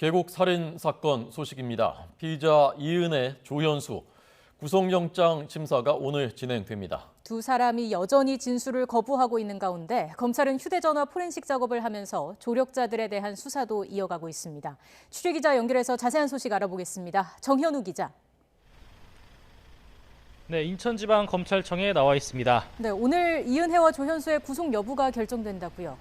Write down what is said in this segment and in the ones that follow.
계곡 살인 사건 소식입니다. 피의자 이은혜, 조현수 구속영장 심사가 오늘 진행됩니다. 두 사람이 여전히 진술을 거부하고 있는 가운데 검찰은 휴대전화 포렌식 작업을 하면서 조력자들에 대한 수사도 이어가고 있습니다. 취재기자 연결해서 자세한 소식 알아보겠습니다. 정현우 기자. 네, 인천지방검찰청에 나와 있습니다. 네, 오늘 이은혜와 조현수의 구속 여부가 결정된다고요.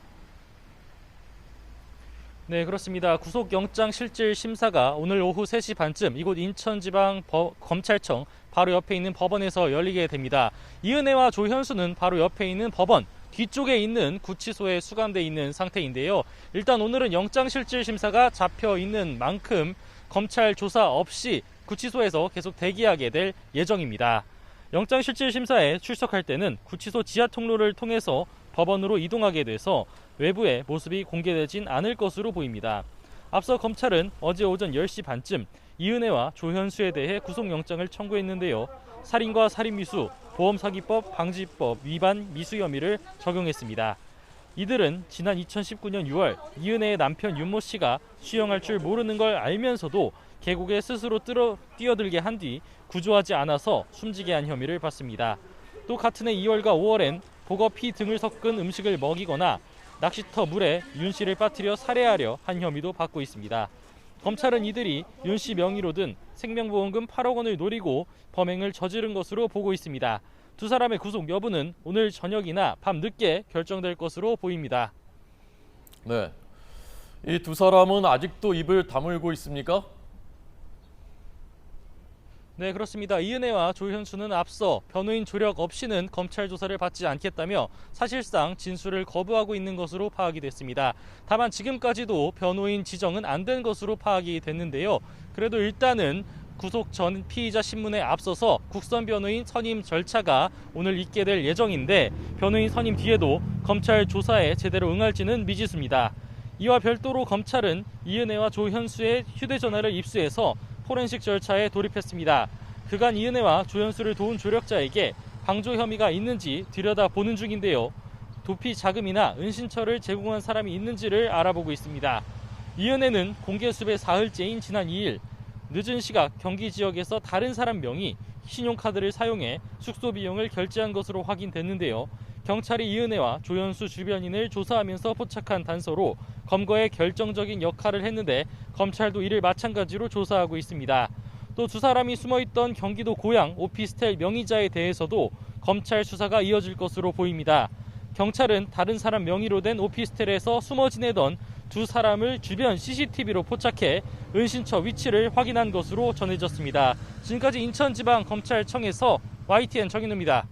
네, 그렇습니다. 구속영장 실질 심사가 오늘 오후 3시 반쯤 이곳 인천지방검찰청 바로 옆에 있는 법원에서 열리게 됩니다. 이은혜와 조현수는 바로 옆에 있는 법원 뒤쪽에 있는 구치소에 수감돼 있는 상태인데요. 일단 오늘은 영장 실질 심사가 잡혀 있는 만큼 검찰 조사 없이 구치소에서 계속 대기하게 될 예정입니다. 영장 실질 심사에 출석할 때는 구치소 지하 통로를 통해서 법원으로 이동하게 돼서 외부의 모습이 공개되진 않을 것으로 보입니다. 앞서 검찰은 어제 오전 10시 반쯤 이은혜와 조현수에 대해 구속영장을 청구했는데요. 살인과 살인미수, 보험사기법 방지법 위반 미수 혐의를 적용했습니다. 이들은 지난 2019년 6월 이은혜의 남편 윤모 씨가 수영할 줄 모르는 걸 알면서도 계곡에 스스로 뛰어들게 한 뒤 구조하지 않아서 숨지게 한 혐의를 받습니다. 또 같은 해 2월과 5월엔 복어 피 등을 섞은 음식을 먹이거나 낚시터 물에 윤 씨를 빠뜨려 살해하려 한 혐의도 받고 있습니다. 검찰은 이들이 윤 씨 명의로 든 생명보험금 8억 원을 노리고 범행을 저지른 것으로 보고 있습니다. 두 사람의 구속 여부는 오늘 저녁이나 밤 늦게 결정될 것으로 보입니다. 네, 이 두 사람은 아직도 입을 다물고 있습니까? 네, 그렇습니다. 이은혜와 조현수는 앞서 변호인 조력 없이는 검찰 조사를 받지 않겠다며 사실상 진술을 거부하고 있는 것으로 파악이 됐습니다. 다만 지금까지도 변호인 지정은 안 된 것으로 파악이 됐는데요. 그래도 일단은 구속 전 피의자 신문에 앞서서 국선 변호인 선임 절차가 오늘 있게 될 예정인데 변호인 선임 뒤에도 검찰 조사에 제대로 응할지는 미지수입니다. 이와 별도로 검찰은 이은혜와 조현수의 휴대전화를 입수해서 포렌식 절차에 돌입했습니다. 그간 이은혜와 조현수를 도운 조력자에게 방조 혐의가 있는지 들여다보는 중인데요. 도피 자금이나 은신처를 제공한 사람이 있는지를 알아보고 있습니다. 이은혜는 공개수배 사흘째인 지난 2일 늦은 시각 경기 지역에서 다른 사람 명의 신용카드를 사용해 숙소 비용을 결제한 것으로 확인됐는데요. 경찰이 이은혜와 조현수 주변인을 조사하면서 포착한 단서로 검거에 결정적인 역할을 했는데 검찰도 이를 마찬가지로 조사하고 있습니다. 또 두 사람이 숨어있던 경기도 고양 오피스텔 명의자에 대해서도 검찰 수사가 이어질 것으로 보입니다. 경찰은 다른 사람 명의로 된 오피스텔에서 숨어 지내던 두 사람을 주변 CCTV로 포착해 은신처 위치를 확인한 것으로 전해졌습니다. 지금까지 인천지방검찰청에서 YTN 정인우입니다.